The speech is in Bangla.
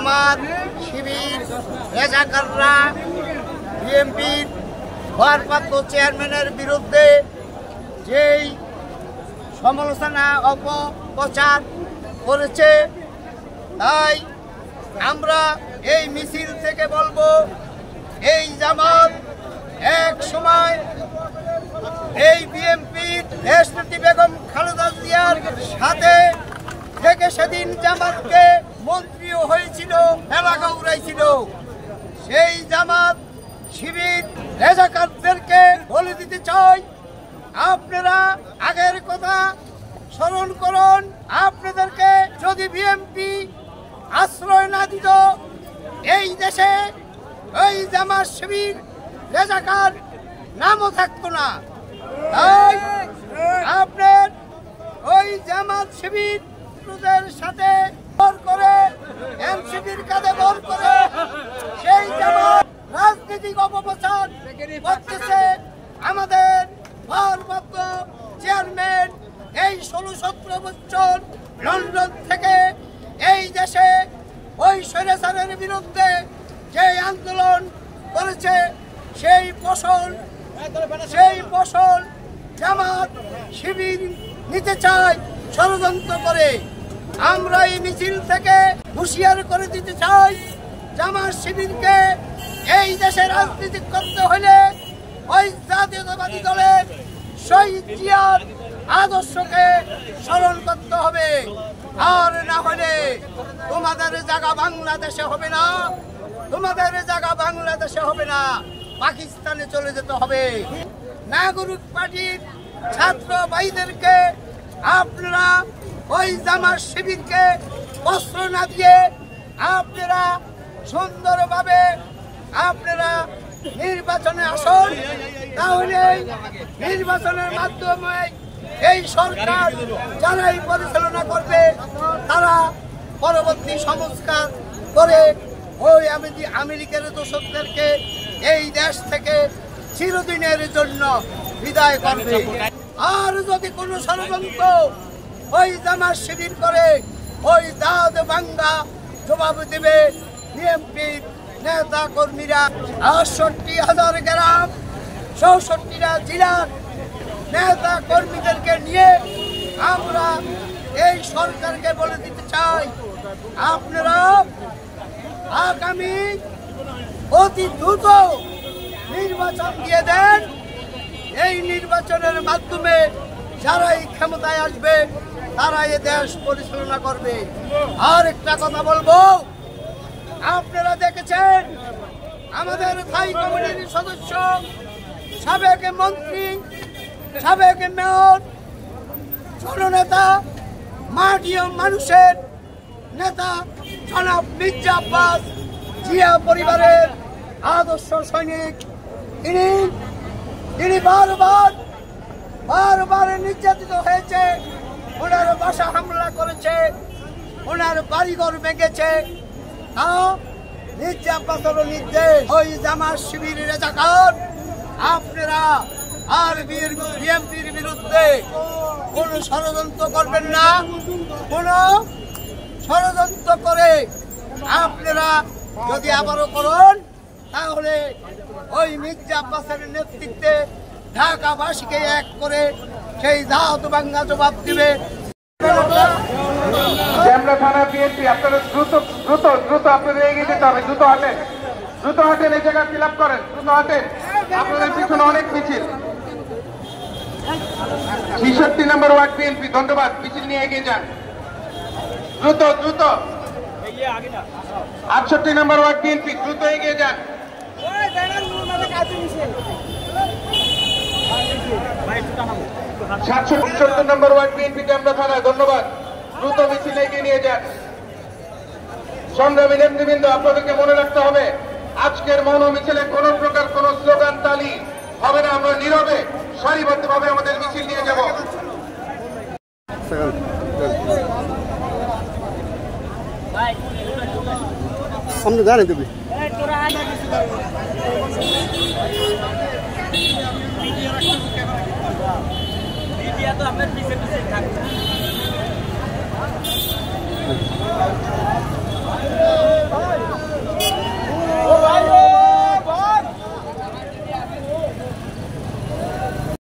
জামাত শিবির রেজাকাররা বিএনপির ভারপ্রাপ্ত চেয়ারম্যানের বিরুদ্ধে যেই সমালোচনা অপপ্রচার করেছে, তাই আমরা এই মিছিল থেকে বলবো, এই জামাত এক সময় এই বিএনপির দেশনেত্রী বেগম খালেদা জিয়ার সাথে থেকে সেদিন জামাতকে মন্ত্রীও হয়েছিল, এলাকা উড়াইছিল। সেই জামাত শিবির রেজাকারদেরকে বলে দিতে চাই, আপনারা আগের কথা স্মরণ করুন। আপনাদেরকে যদি বিএনপি আশ্রয় না দিত, এই দেশে ওই জামাত শিবির রেজাকার নামও থাকতো না। তাই আপনার ওই জামাত শিবিরদের সাথে ভর করে, এনসিপির কাঁধে ভর করে সেই জামাত রাজনৈতিক অপপ্রচার করতেছে। আমাদের ভারপ্রাপ্ত চেয়ারম্যান এই 16-17 বছর লন্ডন থেকে এই দেশে ওই স্বৈরাচারের বিরুদ্ধে যে আন্দোলন করেছে, সেই ফসল জামাত শিবির নিতে চায় ষড়যন্ত্র করে। আমরা এই মিছিল থেকে হুঁশিয়ার করে দিতে চাই, জামাত শিবিরকে এই দেশে রাজনীতি করতে হলে ওই জাতীয়তাবাদী দলের শহীদ জিয়ার আদর্শকে স্মরণ করতে হবে। আর না হলে তোমাদের জায়গা বাংলাদেশে হবে না, তোমাদের জায়গা বাংলাদেশে হবে না, পাকিস্তানে চলে যেতে হবে। নাগরিক পার্টির ছাত্র ভাইদেরকে আপনারা ওই জামাত শিবিরকে বস্ত্র না দিয়ে আপনারা সুন্দরভাবে আপনারা নির্বাচনে আসুন। তাহলে নির্বাচনের মাধ্যমে এই সরকার যারাই পরিচালনা করবে, তারা পরবর্তী সংস্কার করে ওই আমেরিকার দোষকদেরকে এই দেশ থেকে চিরদিনের জন্য বিদায় করবে। আর যদি কোনো ষড়যন্ত্র ওই জামাত শিবির করে, ওই দাঁত ভাঙ্গা জবাব দেবে বিএনপির নেতা কর্মীরা। 68,000 গ্রাম 64টা জেলার নেতা কর্মীদেরকে নিয়ে আমরা এই সরকারকে বলে দিতে চাই, আপনারা আগামী অতি দ্রুত নির্বাচন দিয়ে দেন। এই নির্বাচনের মাধ্যমে যারাই ক্ষমতায় আসবে, তারা এ দেশ পরিচালনা করবে। আর একটা কথা বলবো, আপনারা দেখেছেন আমাদের স্থায়ী কমিটির সদস্য, সাবেক মন্ত্রী, সাবেক মেয়র, জননেতা, মাটি ও মানুষের নেতা জনাব মির্জা আব্বাস জিয়া পরিবারের আদর্শ সৈনিক। তিনি বারবার নির্যাতিত হয়েছে, ওনার বাসা হামলা করেছে, ওনার বাড়িঘর ভেঙেছে। মির্জা আব্বাসের নির্দেশ, ওই জামাত শিবির রেজাকার আপনারা আর বিএনপির বিরুদ্ধে কোন ষড়যন্ত্র করবেন না। কোন ষড়যন্ত্র করে আপনারা যদি আবারও করুন, তাহলে ওই মির্জা আব্বাসের নেতৃত্বে ঢাকাবাসীকে এক করে সেই দাওয়াত ভাঙ্গা জবাব দিবে। থানা বিএনপি, আপনারা দ্রুত আপনাদের এগিয়ে যেতে হবে। দ্রুত হাঁটেন, এই জায়গা ফিল আপ করেন, দ্রুত হাঁটেন। আপনাদের পিছনে অনেক মিছিল। 66 নম্বর ওয়ার্ড বিএনপি, ধন্যবাদ। মিছিল নিয়ে এগিয়ে যান, দ্রুত। 68 নম্বর ওয়ার্ড বিএনপি, দ্রুত এগিয়ে যান। 770 নম্বর ওয়ার্ড বিএনপি ক্যামরা থানা, ধন্যবাদ। দ্রুত মিছিল এগিয়ে নিয়ে যান। সংগ্রামী নেতৃবৃন্দ, আপনাদেরকে মনে রাখতে হবে, আজকের মৌন মিছিলে কোন প্রকার কোন স্লোগান তালি হবে না। আমরা নীরবে সারিবদ্ধভাবে আমাদের মিছিল নিয়ে যাব। সামনে জানে তুমি মিডিয়া তো আপনার পিছিয়ে থাকবে।